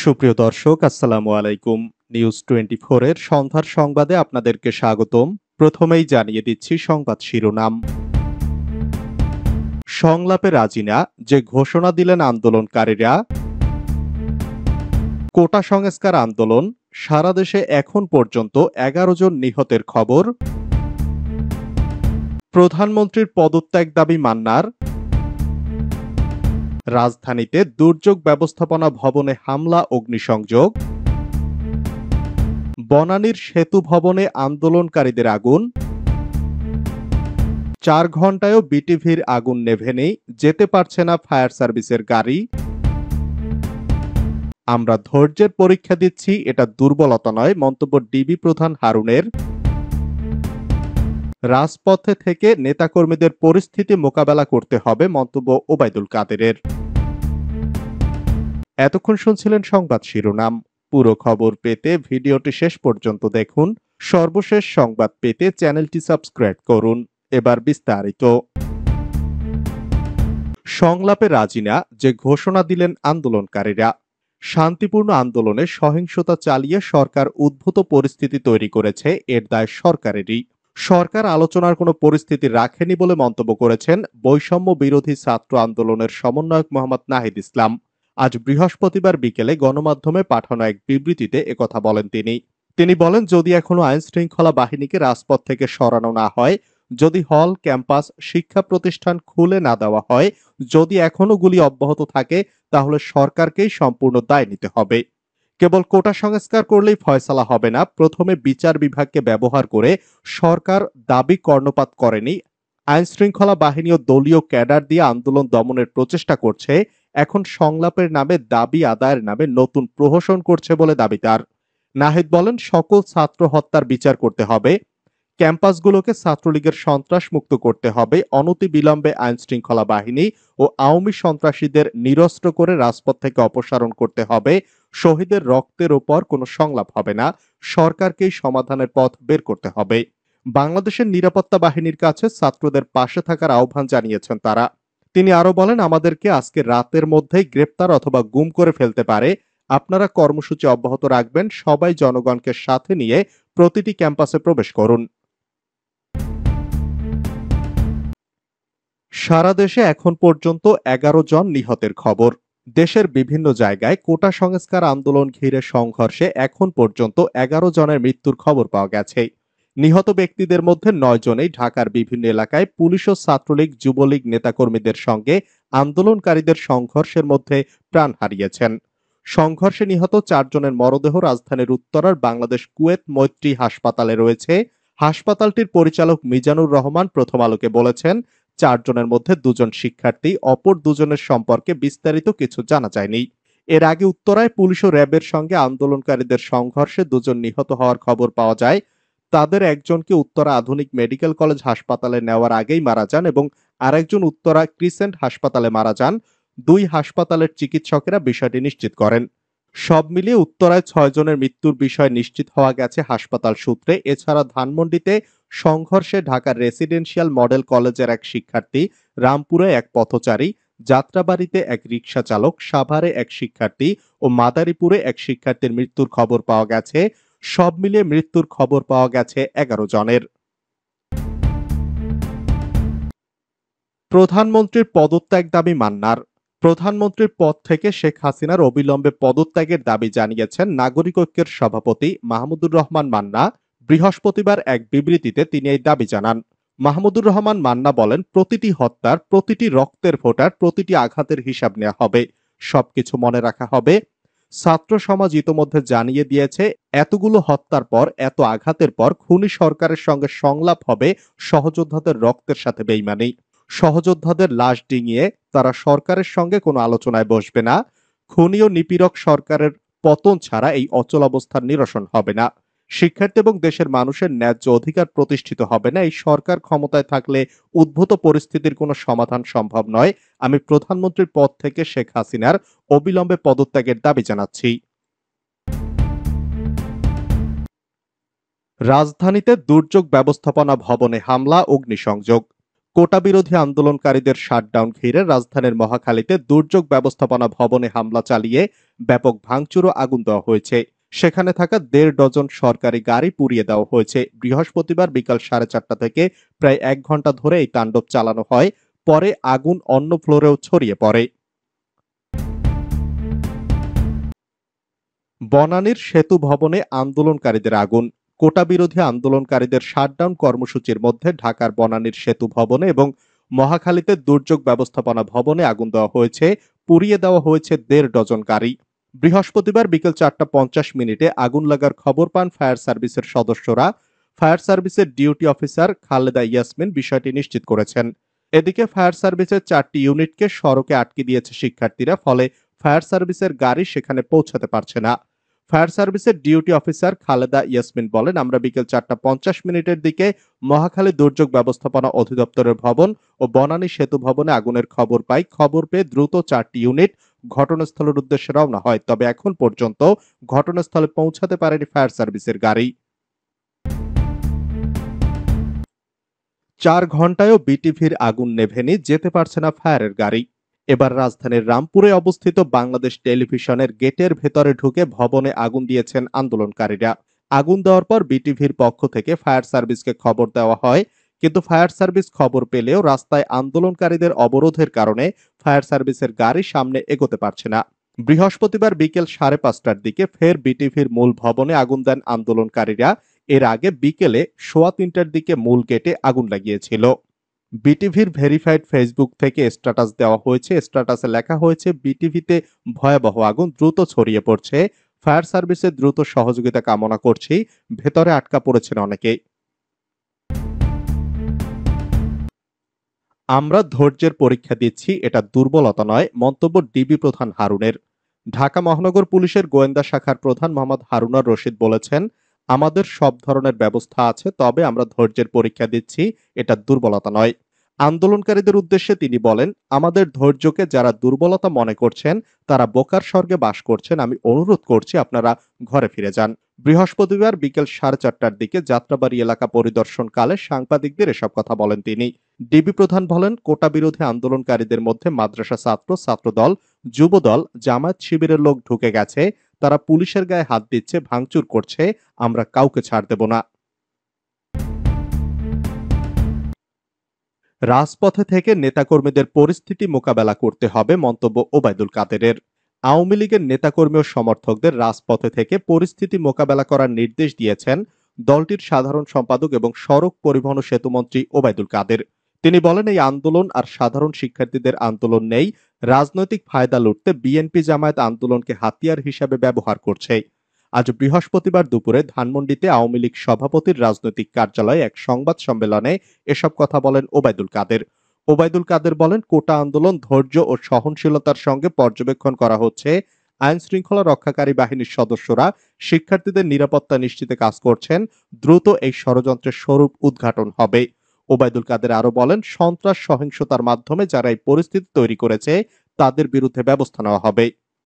সুপ্রিয় দর্শক, আসসালামু আলাইকুম। নিউজ 24 এর সন্ধ্যার সংবাদে আপনাদেরকে স্বাগতম। প্রথমেই জানিয়ে দিচ্ছি সংবাদ শিরোনাম। সংলাপে রাজি না, যে ঘোষণা দিলেন আন্দোলনকারীরা। কোটা সংস্কার আন্দোলন, সারা দেশে এখন পর্যন্ত 11 জন নিহতের খবর। প্রধানমন্ত্রীর পদত্যাগ দাবি মান্নার। রাজধানীতে দুর্যোগ ব্যবস্থাপনা ভবনে হামলা, অগ্নিসংযোগ। বনানীর সেতু ভবনে আন্দোলনকারীদের আগুন। 4 ঘন্টায়ও বিটিভির আগুন নেভে নেই, যেতে পারছে না ফায়ার সার্ভিসের গাড়ি। আমরা ধৈর্যের পরীক্ষা দিচ্ছি, এটা দুর্বলতা নয়, মন্তব্য ডিবি প্রধান হারুনের। রাজপথে থেকে নেতাকর্মীদের পরিস্থিতি মোকাবেলা করতে হবে, মন্তব্য ওবায়দুল কাদেরের। এতক্ষণ শুনছিলেন সংবাদ শিরোনাম। পুরো খবর পেতে ভিডিওটি শেষ পর্যন্ত দেখুন। সর্বশেষ সংবাদ পেতে চ্যানেলটি সাবস্ক্রাইব করুন। এবার বিস্তারিত। সংলাপে রাজি না, যে ঘোষণা দিলেন আন্দোলনকারীরা। শান্তিপূর্ণ আন্দোলনে সহিংসতা চালিয়ে সরকার উদ্ভূত পরিস্থিতি তৈরি করেছে, এর দায় সরকারেরই। সরকার আলোচনার কোনো পরিস্থিতি রাখেনি বলে মন্তব্য করেছেন বৈষম্য বিরোধী ছাত্র আন্দোলনের সমন্বয়ক মোহাম্মদ নাহিদ ইসলাম। আজ বৃহস্পতিবার বিকেলে গণমাধ্যমে পাঠানো এক বিবৃতিতে একথা বলেন তিনি বলেন, যদি এখনো আইন শৃঙ্খলা বাহিনীকে রাজপথ থেকে সরানো না হয়, যদি হল, ক্যাম্পাস, শিক্ষা প্রতিষ্ঠান খুলে না দেওয়া হয়, যদি এখনো গুলি অব্যাহত থাকে, তাহলে সরকারকেই সম্পূর্ণ দায় নিতে হবে। কেবল কোটা সংস্কার করলেই ফয়সালা হবে না। প্রথমে বিচার বিভাগকে ব্যবহার করে সরকার দাবি কর্ণপাত করেনি, আইন শৃঙ্খলা বাহিনী ও দলীয় ক্যাডার দিয়ে আন্দোলন দমনের প্রচেষ্টা করছে। এখন সংলাপের নামে, দাবি আদায়ের নামে নতুন প্রহসন করছে বলে দাবি তার। নাহিদ বলেন, সকল ছাত্র হত্যার বিচার করতে হবে, ক্যাম্পাসগুলোকে ছাত্রলীগের সন্ত্রাস মুক্ত করতে হবে, অনতিবিলম্বে আইন শৃঙ্খলা বাহিনী ও আওয়ামী সন্ত্রাসীদের নিরস্ত্র করে রাজপথ থেকে অপসারণ করতে হবে। শহীদের রক্তের ওপর কোনো সংলাপ হবে না, সরকারকেই সমাধানের পথ বের করতে হবে। বাংলাদেশের নিরাপত্তা বাহিনীর কাছে ছাত্রদের পাশে থাকার আহ্বান জানিয়েছেন তারা। তিনি আরো বলেন, আমাদেরকে আজকে রাতের মধ্যেই গ্রেপ্তার অথবা গুম করে ফেলতে পারে। আপনারা কর্মসূচি অব্যাহত রাখবেন, সবাই জনগণকে সাথে নিয়ে প্রতিটি ক্যাম্পাসে প্রবেশ করুন। সারা দেশে এখন পর্যন্ত 11 জন নিহতের খবর। দেশের বিভিন্ন জায়গায় কোটা সংস্কার আন্দোলন ঘিরে সংঘর্ষে এখন পর্যন্ত 11 জনের মৃত্যুর খবর পাওয়া গেছে। নিহত ব্যক্তিদের মধ্যে 9 জনেই ঢাকার বিভিন্ন এলাকায় পুলিশ ও ছাত্রলীগ, যুবলীগ নেতাকর্মীদের সঙ্গে আন্দোলনকারীদের সংঘর্ষের মধ্যে প্রাণ হারিয়েছেন। সংঘর্ষে নিহত 4 জনের মরদেহ রাজধানীর উত্তরার বাংলাদেশ কুয়েত মৈত্রী হাসপাতালে রয়েছে। হাসপাতালটির পরিচালক মিজানুর রহমান প্রথম আলোকে বলেছেন, 4 জনের মধ্যে 2 জন শিক্ষার্থী, অপর 2 জনের সম্পর্কে বিস্তারিত কিছু জানা যায়নি। এর আগে উত্তরায় পুলিশ ও র্যাবের সঙ্গে আন্দোলনকারীদের সংঘর্ষে 2 জন নিহত হওয়ার খবর পাওয়া যায়। তাদের একজনকে উত্তরা আধুনিক মেডিকেল কলেজ হাসপাতালে নেওয়ার আগেই মারা যান এবং আরেকজন উত্তরা ক্রিসেন্ট হাসপাতালে মারা যান। 2 হাসপাতালের চিকিৎসকেরা বিষয়টি নিশ্চিত করেন। সব মিলিয়ে উত্তরায় 6 জনের মৃত্যুর বিষয় নিশ্চিত হওয়া গেছে হাসপাতাল সূত্রে। এছাড়া ধানমন্ডিতে সংঘর্ষে ঢাকার রেসিডেন্সিয়াল মডেল কলেজের এক শিক্ষার্থী, রামপুরে এক পথচারী, যাত্রাবাড়িতে এক রিকশা চালক, সাভারে এক শিক্ষার্থী ও মাদারীপুরে এক শিক্ষার্থীর মৃত্যুর খবর পাওয়া গেছে। সব মিলিয়ে মৃত্যুর খবর পাওয়া গেছে 11 জনের। প্রধানমন্ত্রীর পদত্যাগ দাবি মান্নার। প্রধানমন্ত্রীর পদ থেকে শেখ হাসিনার অবিলম্বে পদত্যাগের দাবি জানিয়েছেন নাগরিক ঐক্যের সভাপতি মাহমুদুর রহমান মান্না। বৃহস্পতিবার এক বিবৃতিতে তিনি এই দাবি জানান। মাহমুদুর রহমান মান্না বলেন, প্রতিটি হত্যার, প্রতিটি রক্তের ফোঁটার, প্রতিটি আঘাতের হিসাব নেওয়া হবে, সবকিছু মনে রাখা হবে। ছাত্র সমাজ ইতোমধ্যে জানিয়ে দিয়েছে, এতগুলো হত্যার পর, এত আঘাতের পর খুনি সরকারের সঙ্গে সংলাপ হবে সহযোদ্ধাদের রক্তের সাথে বেইমানি। সহযোদ্ধাদের লাশ ডিঙিয়ে তারা সরকারের সঙ্গে কোনো আলোচনায় বসবে না। খুনি ও নিপীড়ক সরকারের পতন ছাড়া এই অচলাবস্থার নিরসন হবে না। শিক্ষার্থী এবং দেশের মানুষের ন্যায্য অধিকার প্রতিষ্ঠিত হবে না। এই সরকার ক্ষমতায় থাকলে উদ্ভূত পরিস্থিতির কোনো সমাধান সম্ভব নয়। আমি প্রধানমন্ত্রীর পদ থেকে শেখ হাসিনার অবিলম্বে পদত্যাগের দাবি জানাচ্ছি। রাজধানীতে দুর্যোগ ব্যবস্থাপনা ভবনে হামলা, অগ্নিসংযোগ। কোটা বিরোধী আন্দোলনকারীদের শাটডাউন ঘিরে রাজধানীর মহাখালীতে দুর্যোগ ব্যবস্থাপনা ভবনে হামলা চালিয়ে ব্যাপক ভাঙচুর ও আগুন দেওয়া হয়েছে। সেখানে থাকা ১.৫ ডজন সরকারি গাড়ি পুড়িয়ে দেওয়া হয়েছে। বৃহস্পতিবার বিকাল 4:30 থেকে প্রায় ১ ঘন্টা ধরে এই তাণ্ডব চালানো হয়। পরে আগুন অন্য ফ্লোরেও ছড়িয়ে পড়ে। বনানীর সেতু ভবনে আন্দোলনকারীদের আগুন। কোটা বিরোধী আন্দোলনকারীদের শাটডাউন কর্মসূচির মধ্যে ঢাকার বনানীর সেতু ভবনে এবং মহাখালীতে দুর্যোগ ব্যবস্থাপনা ভবনে আগুন দেওয়া হয়েছে। পুড়িয়ে দেওয়া হয়েছে ১.৫ ডজন গাড়ি। বৃহস্পতিবার বিকেল ৪:৫০ আগুন লাগার খবর পান ফায়ার সার্ভিসের সদস্যরা। ফায়ার সার্ভিসের ডিউটি অফিসার খালেদা ইয়াসমিন বিষয়টি নিশ্চিত করেছেন। এদিকে ফায়ার সার্ভিসের ৪টি ইউনিটকে সড়কে আটকে দিয়েছে শিক্ষার্থীরা, ফলে ফায়ার সার্ভিসের গাড়ি সেখানে পৌঁছাতে পারছে না। ফায়ার সার্ভিসের ডিউটি অফিসার খালেদা ইয়াসমিন বলেন, আমরা বিকেল ৪:৫০ দিকে মহাখালী দুর্যোগ ব্যবস্থাপনা অধিদপ্তরের ভবন ও বনানী সেতু ভবনে আগুনের খবর পাই। খবর পেয়ে দ্রুত ৪টি ইউনিট ঘটনাস্থলের উদ্দেশ্যে রওনা হয়। তবে এখন পর্যন্ত ঘটনাস্থলে পৌঁছাতে পারেনি ফায়ার সার্ভিসের গাড়ি। ৪ ঘন্টায়ও বিটিভির আগুন নেভেনি, যেতে পারছে না ফায়ারের গাড়ি। এবার রাজধানীর রামপুরে অবস্থিত বাংলাদেশ টেলিভিশনের গেটের ভেতরে ঢুকে ভবনে আগুন দিয়েছেন আন্দোলনকারীরা। আগুন দেওয়ার পর বিটিভির পক্ষ থেকে ফায়ার সার্ভিসকে খবর দেওয়া হয়, কিন্তু ফায়ার সার্ভিস খবর পেলেও রাস্তায় আন্দোলনকারীদের অবরোধের কারণে ফায়ার সার্ভিসের গাড়ি সামনে এগোতে পারছে না। বৃহস্পতিবার বিকেল 5:30টার দিকে ফের বিটিভির মূল ভবনে আগুন দেন আন্দোলনকারীরা। এর আগে বিকেলে 3:15টার দিকে মূল গেটে আগুন লাগিয়েছিল। বিটিভির ভেরিফাইড ফেসবুক থেকে স্ট্যাটাস দেওয়া হয়েছে। স্ট্যাটাসে লেখা হয়েছে, বিটিভিতে ভয়াবহ আগুন দ্রুত ছড়িয়ে পড়ছে, ফায়ার সার্ভিসের দ্রুত সহযোগিতা কামনা করছি, ভেতরে আটকা পড়েছেন অনেকে। আমরা ধৈর্যের পরীক্ষা দিচ্ছি, এটা দুর্বলতা নয়, মন্তব্য ডিবি প্রধান হারুনের। ঢাকা মহানগর পুলিশের গোয়েন্দা শাখার প্রধান মোহাম্মদ হারুনার রশিদ বলেছেন, আমাদের সব ধরনের ব্যবস্থা আছে, তবে আমরা ধৈর্যের পরীক্ষা দিচ্ছি, এটা দুর্বলতা নয়। আন্দোলনকারীদের উদ্দেশ্যে তিনি বলেন, আমাদের ধৈর্যকে যারা দুর্বলতা মনে করছেন তারা বোকার স্বর্গে বাস করছেন। আমি অনুরোধ করছি আপনারা ঘরে ফিরে যান। বৃহস্পতিবার বিকেল 4:30টার দিকে যাত্রাবাড়ি এলাকা পরিদর্শনকালে সাংবাদিকদের এসব কথা বলেন তিনি। ডিবি প্রধান বলেন, কোটা বিরোধী আন্দোলনকারীদের মধ্যে মাদ্রাসা ছাত্র, ছাত্রদল, যুবদল, জামায়াত শিবিরের লোক ঢুকে গেছে। তারা পুলিশের গায়ে হাত দিচ্ছে, ভাঙচুর করছে। আমরা কাউকে ছাড় দেব না। রাজপথে থেকে নেতাকর্মীদের পরিস্থিতি মোকাবেলা করতে হবে, মন্তব্য ওবায়দুল কাদেরের। আওয়ামী লীগের নেতাকর্মী ও সমর্থকদের রাজপথে থেকে পরিস্থিতি মোকাবেলা করার নির্দেশ দিয়েছেন দলটির সাধারণ সম্পাদক এবং সড়ক পরিবহন ও সেতুমন্ত্রী ওবায়দুল কাদের। তিনি বলেন, এই আন্দোলন আর সাধারণ শিক্ষার্থীদের আন্দোলন নেই। রাজনৈতিক ফায়দা লুটতে বিএনপি জামায়াত আন্দোলনকে হাতিয়ার হিসাবে ব্যবহার করছে। আজ বৃহস্পতিবার দুপুরে ধানমন্ডিতে আওয়ামী লীগ সভাপতির রাজনৈতিক কার্যালয়ে এক সংবাদ সম্মেলনে এসব কথা বলেন ওবায়দুল কাদের। ওবায়দুল কাদের বলেন, কোটা আন্দোলন ধৈর্য ও সহনশীলতার সঙ্গে পর্যবেক্ষণ করা হচ্ছে। আইন শৃঙ্খলা রক্ষাকারী বাহিনীর সদস্যরা শিক্ষার্থীদের নিরাপত্তা নিশ্চিতে কাজ করছেন। দ্রুত এই ষড়যন্ত্রের স্বরূপ উদ্ঘাটন হবে। ওবায়দুল কাদের আরো বলেন, সন্ত্রাস সহিংসতার মাধ্যমে যারা এই পরিস্থিতি তৈরি করেছে তাদের বিরুদ্ধে ব্যবস্থা নেওয়া হবে।